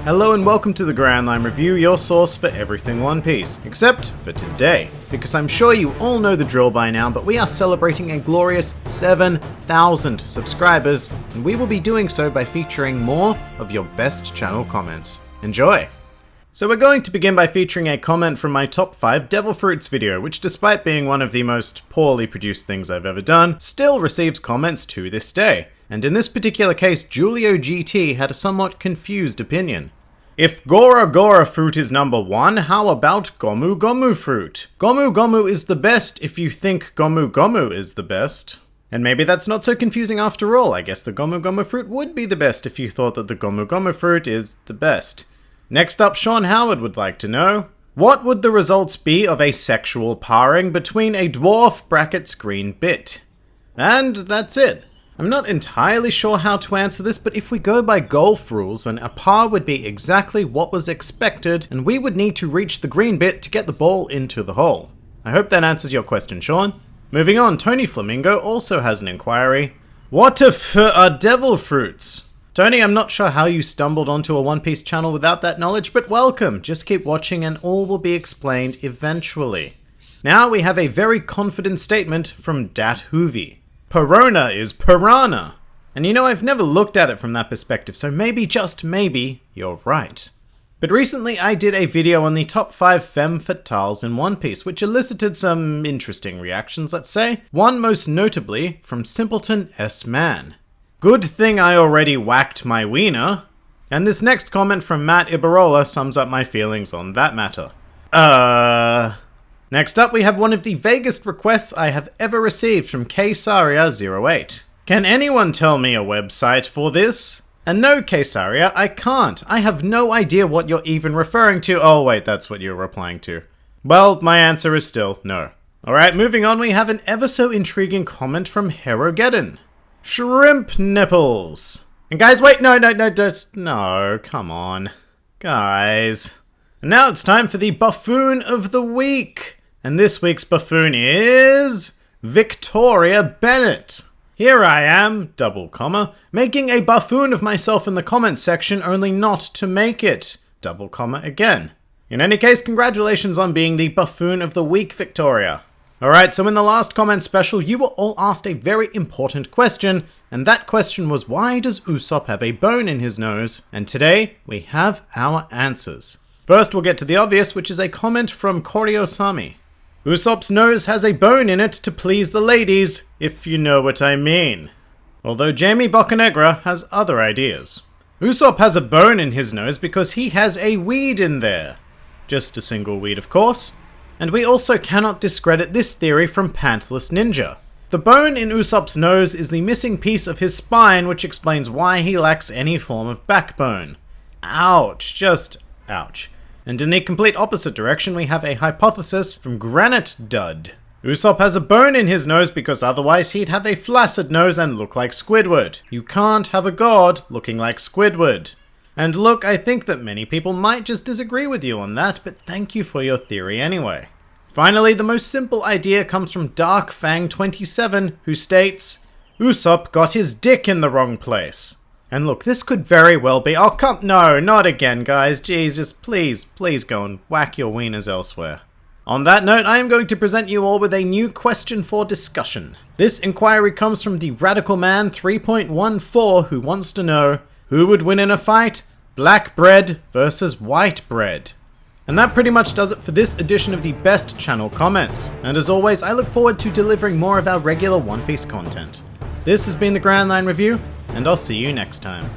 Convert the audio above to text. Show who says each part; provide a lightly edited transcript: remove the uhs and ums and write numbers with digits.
Speaker 1: Hello and welcome to the Grand Line Review, your source for everything One Piece, except for today, because I'm sure you all know the drill by now, but we are celebrating a glorious 7,000 subscribers, and we will be doing so by featuring more of your best channel comments. Enjoy! So we're going to begin by featuring a comment from my top 5 Devil Fruits video, which despite being one of the most poorly produced things I've ever done, still receives comments to this day. And in this particular case, Julio GT had a somewhat confused opinion. If Gora Gora fruit is number 1, how about Gomu Gomu fruit? Gomu Gomu is the best if you think Gomu Gomu is the best. And maybe that's not so confusing after all. I guess the Gomu Gomu fruit would be the best if you thought that the Gomu Gomu fruit is the best. Next up, Sean Howard would like to know, what would the results be of a sexual pairing between a dwarf brackets green bit? And that's it. I'm not entirely sure how to answer this, but if we go by golf rules, then a par would be exactly what was expected, and we would need to reach the green bit to get the ball into the hole. I hope that answers your question, Sean. Moving on, Tony Flamingo also has an inquiry. What if are devil fruits? Tony, I'm not sure how you stumbled onto a One Piece channel without that knowledge, but welcome. Just keep watching and all will be explained eventually. Now we have a very confident statement from Dat Hoovy. Perona is piranha. And you know, I've never looked at it from that perspective, so maybe, just maybe, you're right. But recently I did a video on the top 5 femme fatales in One Piece, which elicited some interesting reactions, let's say. One most notably from Simpleton S. Man. Good thing I already whacked my wiener. And this next comment from Matt Ibarola sums up my feelings on that matter. Next up, we have one of the vaguest requests I have ever received from Ksaria08. Can anyone tell me a website for this? And no, Ksaria, I can't. I have no idea what you're even referring to. Oh wait, that's what you're replying to. Well, my answer is still no. Alright, moving on, we have an ever so intriguing comment from Herogeddon. Shrimp nipples. And guys, wait, no, come on. Guys. And now it's time for the buffoon of the week. And this week's buffoon is Victoria Bennett. Here I am, double comma, making a buffoon of myself in the comments section only not to make it, double comma again. In any case, congratulations on being the buffoon of the week, Victoria. Alright, so in the last comment special, you were all asked a very important question, and that question was, why does Usopp have a bone in his nose? And today, we have our answers. First, we'll get to the obvious, which is a comment from Koriosami. Usopp's nose has a bone in it to please the ladies, if you know what I mean. Although Jamie Boccanegra has other ideas. Usopp has a bone in his nose because he has a weed in there. Just a single weed, of course. And we also cannot discredit this theory from Pantless Ninja. The bone in Usopp's nose is the missing piece of his spine, which explains why he lacks any form of backbone. Ouch, just ouch. And in the complete opposite direction, we have a hypothesis from Granite Dud. Usopp has a bone in his nose because otherwise he'd have a flaccid nose and look like Squidward. You can't have a god looking like Squidward. And look, I think that many people might just disagree with you on that, but thank you for your theory anyway. Finally, the most simple idea comes from DarkFang27, who states, Usopp got his dick in the wrong place. And look, this could very well be- oh come- no, not again guys, Jesus, please go and whack your wieners elsewhere. On that note, I am going to present you all with a new question for discussion. This inquiry comes from the Radical Man 3.14, who wants to know, who would win in a fight? Black bread versus white bread. And that pretty much does it for this edition of the Best Channel Comments. And as always, I look forward to delivering more of our regular One Piece content. This has been the Grand Line Review, and I'll see you next time.